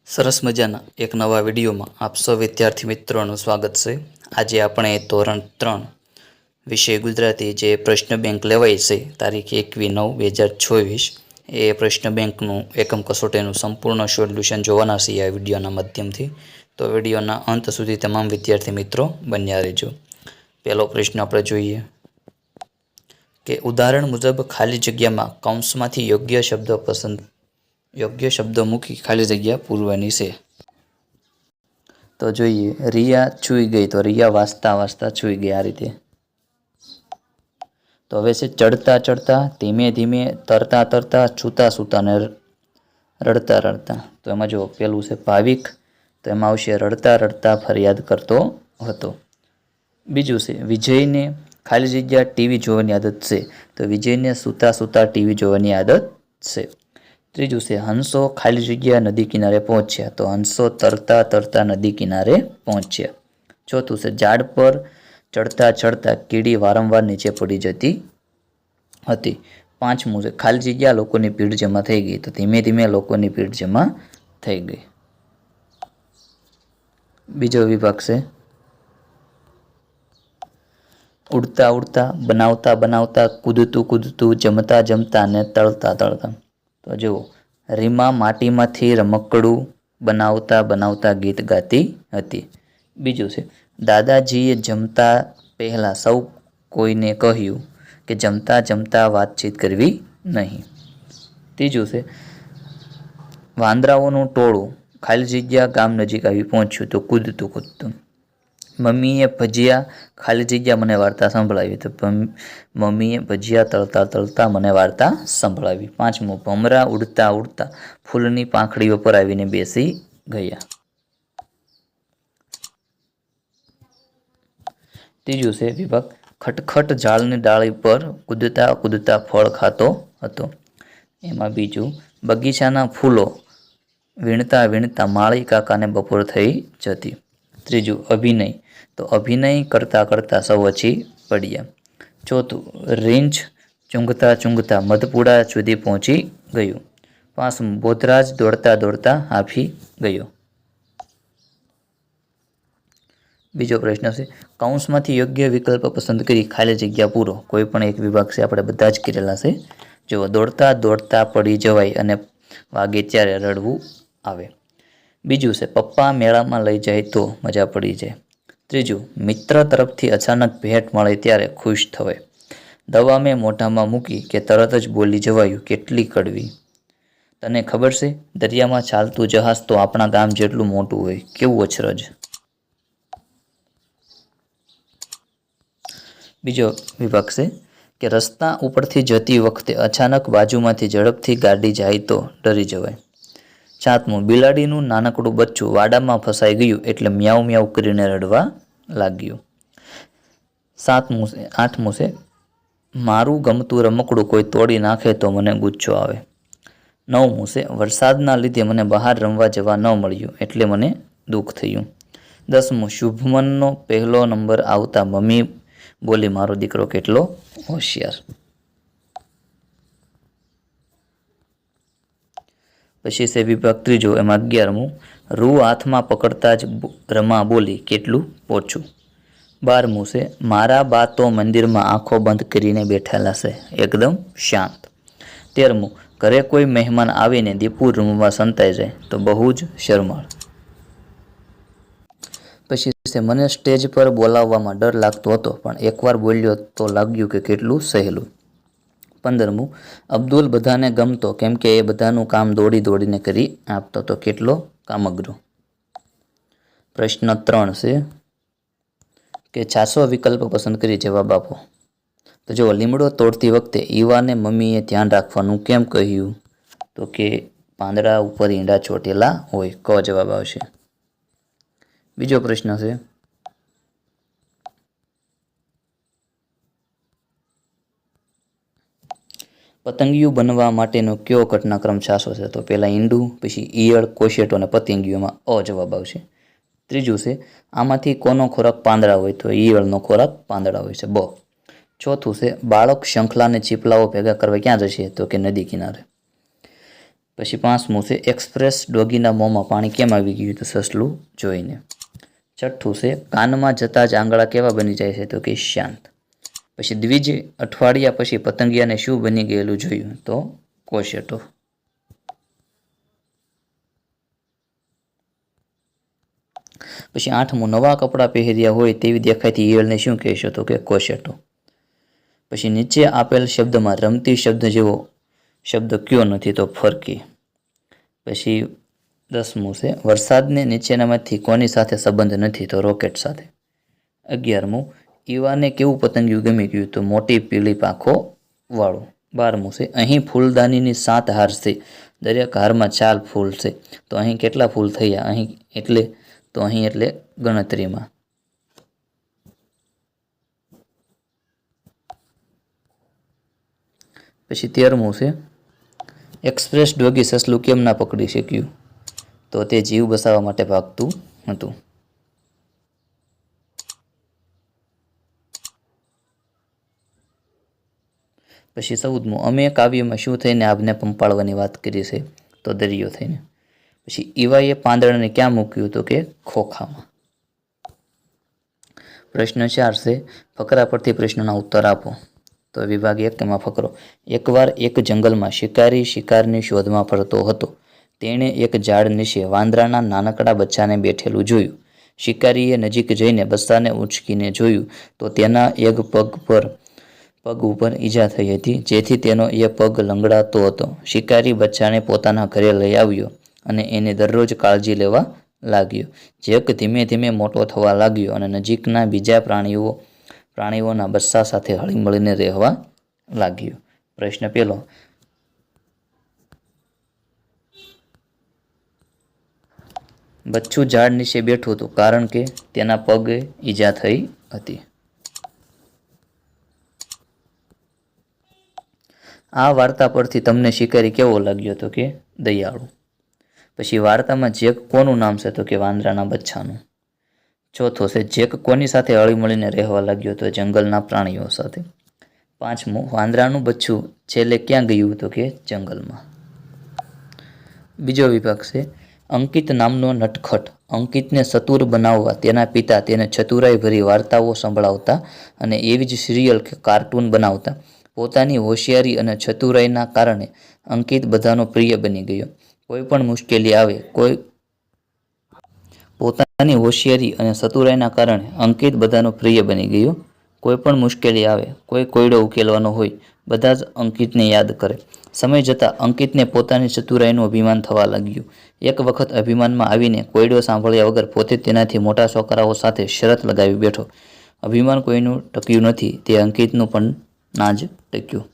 સરસ મજાના એક નવા વિડીયોમાં આપ સૌ વિદ્યાર્થી મિત્રોનું સ્વાગત છે। આજે આપણે ધોરણ 3 વિષય ગુજરાતી જે પ્રશ્ન બેંક લેવાય છે તારીખ 21/9/2024 એ પ્રશ્ન બેંકનું એકમ કસોટીનું સંપૂર્ણ સોલ્યુશન જોવાના છે આ વિડીયોના માધ્યમથી। તો વિડીયોના અંત સુધી તમામ વિદ્યાર્થી મિત્રો બન્યા રહેજો। પહેલો પ્રશ્ન આપણે જોઈએ કે ઉદાહરણ મુજબ ખાલી જગ્યામાં કૌંસમાંથી યોગ્ય શબ્દ મૂકી ખાલી જગ્યા પૂરવાની છે। તો જોઈએ, રિયા છૂઈ ગઈ, તો રિયા વાંચતા વાંચતા છૂઈ ગઈ, આ રીતે। તો હવે છે ચડતા ચડતા, ધીમે ધીમે, તરતા તરતા, છૂતા છૂતા ને રડતા રડતા। તો એમાં જો પેલું છે ભાવિક, તો એમાં આવશે રડતા રડતા ફરિયાદ કરતો હતો। બીજું છે વિજયને ખાલી જગ્યા ટીવી જોવાની આદત છે, તો વિજયને સૂતા સૂતા ટીવી જોવાની આદત છે। ત્રીજું છે હંસો ખાલી જગ્યા નદી કિનારે પહોંચ્યા, તો હંસો તરતા તરતા નદી કિનારે પહોંચ્યા। ચોથું છે ઝાડ પર ચડતા ચડતા કીડી વારંવાર નીચે પડી જતી હતી। પાંચમું છે ખાલી જગ્યા લોકોની ભીડ જમા થઈ ગઈ, તો ધીમે ધીમે લોકોની ભીડ જમા થઈ ગઈ। બીજો વિભાગ છે ઉડતા ઉડતા, બનાવતા બનાવતા, કૂદતું કૂદતું, જમતા જમતા ને તળતા તળતા। તો જુઓ, રીમા માટીમાંથી રમકડું બનાવતા બનાવતા ગીત ગાતી હતી। બીજું છે દાદાજીએ જમતા પહેલા સૌ કોઈને કહ્યું કે જમતા જમતા વાતચીત કરવી નહીં। ત્રીજું છે વાંદરાઓનું ટોળું ખાલી જગ્યા ગામ નજીક આવી પહોંચ્યું, તો કૂદતું કૂદતું। મમ્મીએ ભજીયા ખાલી જગ્યા મને વાર્તા સંભળાવી, તો મમ્મીએ ભજીયા તળતા તળતા મને વાર્તા સંભળાવી। પાંચમું ભમરા ઉડતા ઉડતા ફૂલની પાંખડીઓ પર આવીને બેસી ગયા। ત્રીજું છે વિભાગ ખટખટ ઝાડની ડાળી પર કૂદતા કૂદતા ફળ ખાતો હતો। એમાં બીજું બગીચાના ફૂલો વીણતા વીણતા માળી કાકાને બપોર થઈ જતી। ત્રીજું અભિનય, તો અભિનય કરતા કરતા સૌ વચી પડ્યા। ચોથું રીંછ ચૂંઘતા ચૂંઘતા મધપુડા સુધી પહોંચી ગયું। પાંચમું બોધરાજ દોડતા દોડતા હાંફી ગયો। બીજો પ્રશ્ન છે કૌંસમાંથી યોગ્ય વિકલ્પ પસંદ કરી ખાલી જગ્યા પૂરો। કોઈ પણ એક વિભાગ છે, આપણે બધા જ કરેલા છે। જો દોડતા દોડતા પડી જવાય અને વાગે ત્યારે રડવું આવે। બીજું છે પપ્પા મેળામાં લઈ જાય તો મજા પડી જાય। ત્રીજું મિત્ર તરફથી અચાનક ભેટ મળે ત્યારે ખુશ થવાય। દવા મેં મોઢામાં મૂકી કે તરત જ બોલી જવાયું, કેટલી કડવી। તને ખબર છે દરિયામાં ચાલતું જહાજ તો આપણા ગામ જેટલું મોટું હોય, કેવું અચરજ। બીજો વિભાગ છે કે રસ્તા ઉપરથી જતી વખતે અચાનક બાજુમાંથી ઝડપથી ગાડી જાય તો ડરી જવાય। સાતમું બિલાડીનું નાનકડું બચ્ચું વાડામાં ફસાઈ ગયું એટલે મ્યાઉ મ્યાઉ કરીને રડવા લાગ્યું। આઠમું છે મારું ગમતું રમકડું કોઈ તોડી નાખે તો મને ગુસ્સો આવે। નવમું છે વરસાદના લીધે મને બહાર રમવા જવા ન મળ્યું એટલે મને દુઃખ થયું। 10મું શુભમનનો પહેલો નંબર આવતા મમ્મી બોલી, મારો દીકરો કેટલો હોશિયાર। પછી છે વિભાગ ત્રીજો, એમાં 11મું રૂ હાથમાં પકડતા જ રમા બોલી, કેટલું પોચું। 12મું છે મારા બા તો મંદિરમાં આંખો બંધ કરીને બેઠેલા છે, એકદમ શાંત। 13મું ઘરે કોઈ મહેમાન આવીને દીપુ રમવા સંતાઈ જાય તો બહુ જ શરમાળ। પછી છે મને સ્ટેજ પર બોલાવવામાં ડર લાગતો હતો પણ એકવાર બોલ્યો તો લાગ્યું કે કેટલું સહેલું। 15મું અબ્દુલ બધાને ગમતો કેમ કે એ બધાનું કામ દોડી દોડીને કરી આપતો, તો કેટલો કામગરો। પ્રશ્ન 3 છે કે 400 વિકલ્પ પસંદ કરી જવાબ આપો। તો જો લીમડો તોડતી વખતે ઈવાને મમ્મીએ ધ્યાન રાખવાનું કેમ કહ્યું, તો કે પાંદડા ઉપર ઈંડા ચોટેલા હોય, ક જવાબ આવશે। બીજો પ્રશ્ન છે પતંગિયું બનવા માટેનો કયો ઘટનાક્રમ સાચો છે, તો પહેલાં ઈંડું, પછી ઈયળ, કોશેટો અને પતંગિયુંમાં અ જવાબ આવશે। ત્રીજું છે આમાંથી કોનો ખોરાક પાંદડા હોય, તો ઈયળનો ખોરાક પાંદડા હોય છે, બ। ચોથું છે બાળક શંખલા અને ચીપલાઓ ભેગા કરવા ક્યાં જશે, તો કે નદી કિનારે। પછી 5મું છે એક્સપ્રેસ ડોગીના મોંમાં પાણી કેમ આવી ગયું? તો સસલું જોઈને. 6થું છે કાનમાં જતાં જ આંગળા કેવા બની જાય છે? તો કે શાંત. પછી દ્વિજ અઠવાડિયા પછી પતંગિયાને શું બની ગયેલું જોયું? તો કોશેટો. પછી 8મું નવા કપડાં પહેર્યા હોય તેવી દેખાતી ઈયળને શું કહેશો? તો કે કોશેટો. પછી નીચે આપેલ શબ્દમાં રમતી શબ્દ જેવો શબ્દ કયો નથી? તો ફરકી. પછી 10મું છે વરસાદને નીચેનામાંથી કોની સાથે સંબંધ નથી? તો રોકેટ સાથે. 11મું ઈવાને કેવું પતંગિયું ગમી ગયું? તો મોટી પીળી પાંખો વાળું. 12મું છે અહીં ફૂલદાનીની 7 હાર છે, દરેક હારમાં 4 ફૂલ છે, તો અહીં કેટલા ફૂલ થયા? અહીં એટલે ગણતરીમાં. પછી 13મું છે એક્સપ્રેસ ડોગી સસલું કેમ ના પકડી શક્યું? તો તે જીવ બચાવવા માટે ભાગતું હતું. પછી 14મું અમે કાવ્યમાં શું થઈને આભને પંપાળવાની વાત કરી છે? તો દરિયો થઈને. પછી ઈવાએ પાંદડાને ક્યાં મૂક્યું? તો કે ખોખામાં. પ્રશ્ન 4 છે ફકરા પરથી પ્રશ્નના ઉત્તર આપો. તો વિભાગ 1 તેમાં ફકરો. એકવાર એક જંગલમાં શિકારી શિકારની શોધમાં ફરતો હતો. તેણે એક ઝાડ નીચે વાંદરાના નાનકડા બચ્ચાને બેઠેલું જોયું. શિકારીએ નજીક જઈને બચ્ચાને ઉંચકીને જોયું તો તેના એક પગ ઉપર ઈજા થઈ હતી, જેથી તેનો એ પગ લંગડાતો હતો. શિકારી બચ્ચાને પોતાના ઘરે લઈ આવ્યો અને એને દરરોજ કાળજી લેવા લાગ્યો. જેક ધીમે ધીમે મોટો થવા લાગ્યો અને નજીકના બીજા પ્રાણીઓના બચ્ચા સાથે હળીમળીને રહેવા લાગ્યો. પ્રશ્ન 1 બચ્ચું ઝાડ નીચે બેઠું હતું કારણ કે તેના પગે ઈજા થઈ હતી. આ વાર્તા પરથી તમને શિકારી કેવો લાગ્યો? તો કે દયાળુ. પછી વાર્તામાં જેક કોનું નામ છે? તો કે વાંદરાના બચ્ચાનું. 4થો છે જેક કોની સાથે હળીમળીને રહેવા લાગ્યો? તો જંગલના પ્રાણીઓ સાથે. 5મું વાંદરાનું બચ્ચું છેલ્લે ક્યાં ગયું? તો કે જંગલમાં. બીજો વિભાગ છે અંકિત નામનો નટખટ અંકિતને ચતુર બનાવવા તેના પિતા તેને ચતુરાઈ ભરી વાર્તાઓ સંભળાવતા અને એવી જ સિરિયલ કે કાર્ટૂન બનાવતા. પોતાની હોશિયારી અને ચતુરાઈના કારણે અંકિત બધાનો પ્રિય બની ગયો. કોઈ પણ મુશ્કેલી આવે કોઈ કોયડો ઉકેલવાનો હોય, બધા જ અંકિતને યાદ કરે. સમય જતાં અંકિતને પોતાની ચતુરાઈનું અભિમાન થવા લાગ્યું. એક વખત અભિમાનમાં આવીને કોયડો સાંભળ્યા વગર પોતે તેનાથી મોટા છોકરાઓ સાથે શરત લગાવી બેઠો. અભિમાન કોઈનું ટક્યું નથી, તે અંકિતનું પણ ના જ ટક્યું.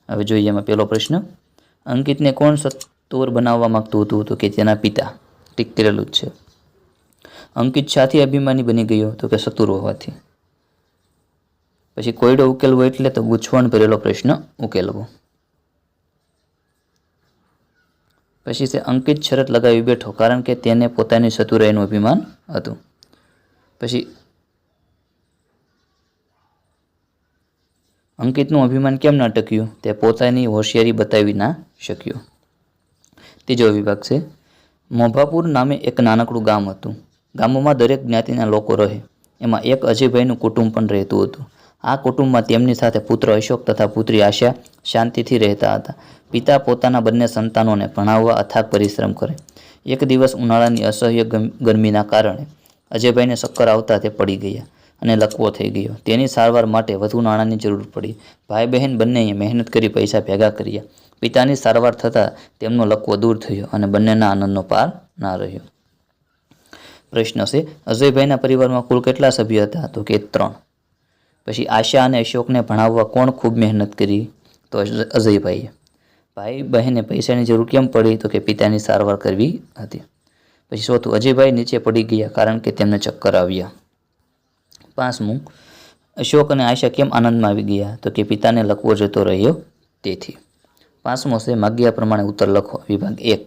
હવે જોઈએ એમાં પહેલો પ્રશ્ન. અંકિતને કોણ ચતુર બનાવવા માંગતું હતું? તો કે તેના પિતા. ટીક કરેલું જ છે. અંકિત શાથી અભિમાની બની ગયો? તો કે ચતુર હોવાથી. પછી કોયડો ઉકેલવો એટલે તો ગૂંચવણ ભરેલો પ્રશ્ન ઉકેલવો. પછી છે અંકિત શરત લગાવી બેઠો કારણ કે તેને પોતાની ચતુરાઈનું અભિમાન હતું. પછી અંકિતનું અભિમાન કેમ ના ટક્યું? તે પોતાની હોશિયારી બતાવી ના શક્યો. ત્રીજો વિભાગ છે મોભાપુર નામે એક નાનકડું ગામ હતું. ગામમાં દરેક જ્ઞાતિના લોકો રહે. એમાં એક અજયભાઈનું કુટુંબ પણ રહેતું હતું. આ કુટુંબમાં તેમની સાથે પુત્ર અશોક તથા પુત્રી આશા શાંતિથી રહેતા હતા. પિતા પોતાના બંને સંતાનોને ભણાવવા અથાગ પરિશ્રમ કરે. એક દિવસ ઉનાળાની અસહ્ય ગરમીના કારણે અજયભાઈને ચક્કર આવતા તે પડી ગયા અને લકવો થઈ ગયો. તેની સારવાર માટે વધુ નાણાંની જરૂર પડી. ભાઈ બહેન બંનેએ મહેનત કરી પૈસા ભેગા કર્યા. પિતાની સારવાર થતાં તેમનો લકવો દૂર થયો અને બંનેના આનંદનો પાર ના રહ્યો. પ્રશ્ન છે અજયભાઈના પરિવારમાં કુલ કેટલા સભ્ય હતા? તો કે 3. પછી આશા અને અશોકને ભણાવવા કોણ ખૂબ મહેનત કરી? તો અજયભાઈએ. ભાઈ બહેને પૈસાની જરૂર કેમ પડી? તો કે પિતાની સારવાર કરવી હતી. પછી 4થું અજયભાઈ નીચે પડી ગયા કારણ કે તેમને ચક્કર આવ્યા. 5મું અશોક અને આશા કેમ આનંદમાં આવી ગયા? તો કે પિતાને લકવો જતો રહ્યો તેથી. 5મો છે માગ્યા પ્રમાણે ઉત્તર લખો. વિભાગ 1.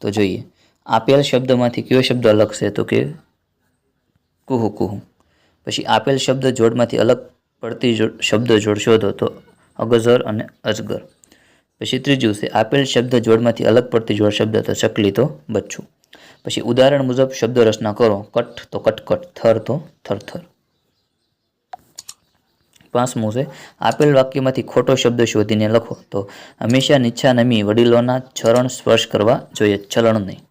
તો જોઈએ આપેલ શબ્દમાંથી કયો શબ્દ અલગ છે? તો કે કુહુ કુહુ. પછી આપેલ શબ્દ જોડમાંથી અલગ પડતી શબ્દ જોડ શોધો. તો અગજર અને અજગર. પછી ત્રીજું છે આપેલ શબ્દ જોડમાંથી અલગ પડતી જોડ શબ્દ તો ચકલી તો બચ્ચું. પછી ઉદાહરણ મુજબ શબ્દ રચના કરો. કટ તો કટકટ, થર તો થરથર. પાંચમું છે આપેલ વાક્યમાંથી ખોટો શબ્દ શોધીને લખો. તો હંમેશા નીચા નમી વડીલોના ચરણ સ્પર્શ કરવા જોઈએ, ચલણ નહીં.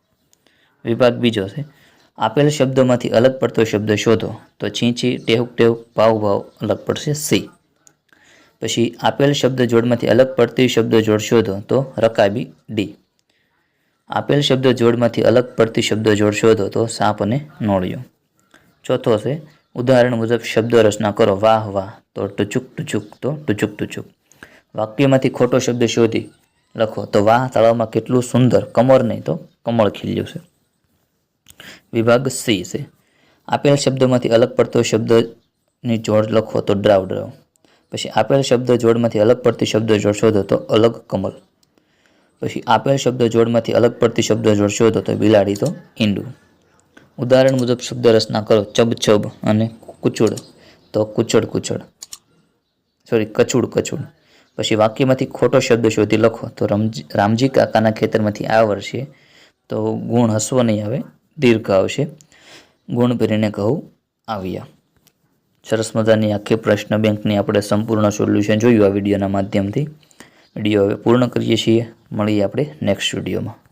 વિભાગ બીજો છે આપેલ શબ્દોમાંથી અલગ પડતો શબ્દ શોધો. તો છીંચી, ટેહુક ટેહુક, ભાવ ભાવ અલગ પડશે, સી. પછી આપેલ શબ્દ જોડમાંથી અલગ પડતી શબ્દ જોડ શોધો. તો રકાબી, ડી. આપેલ શબ્દ જોડમાંથી અલગ પડતી શબ્દ જોડ શોધો. તો સાપ અને નોળિયો. ચોથો છે ઉદાહરણ મુજબ શબ્દ રચના કરો. વાહ વાહ તો ટુચુક ટુચુક, તો ટુચુક ટુચુક. વાક્યમાંથી ખોટો શબ્દ શોધી લખો. તો વાહ તળાવમાં કેટલું સુંદર, કમર નહીં તો કમળ ખીલ્યું છે. વિભાગ સી છે આપેલ શબ્દોમાંથી અલગ પડતો શબ્દની જોડ લખો. તો ડ્રાવ ડ્રાવ. પછી આપેલ શબ્દ જોડમાંથી અલગ પડતી શબ્દ જોડ શોધો. તો અલગ કમલ. પછી આપેલ શબ્દ જોડમાંથી અલગ પડતી શબ્દ જોડ શોધો. તો બિલાડી તો ઈંડું. ઉદાહરણ મુજબ શબ્દ રચના કરો. ચબ ચબ અને કુચુડ તો કુચડ કુચડ, કચુડ કચુડ. પછી વાક્યમાંથી ખોટો શબ્દ શોધી લખો. તો રામજી કાકાના ખેતરમાંથી આ વર્ષે તો ગુણ હસવો નહીં આવે, દીર્ઘ આવશે. ગુણ ભરીને કહું આવ્યા. સરસ મજાની આખી પ્રશ્ન બેંકની આપણે સંપૂર્ણ સોલ્યુશન જોયું આ વિડીયોના માધ્યમથી. વિડીયો હવે પૂર્ણ કરીએ છીએ. મળીએ આપણે નેક્સ્ટ વિડીયોમાં.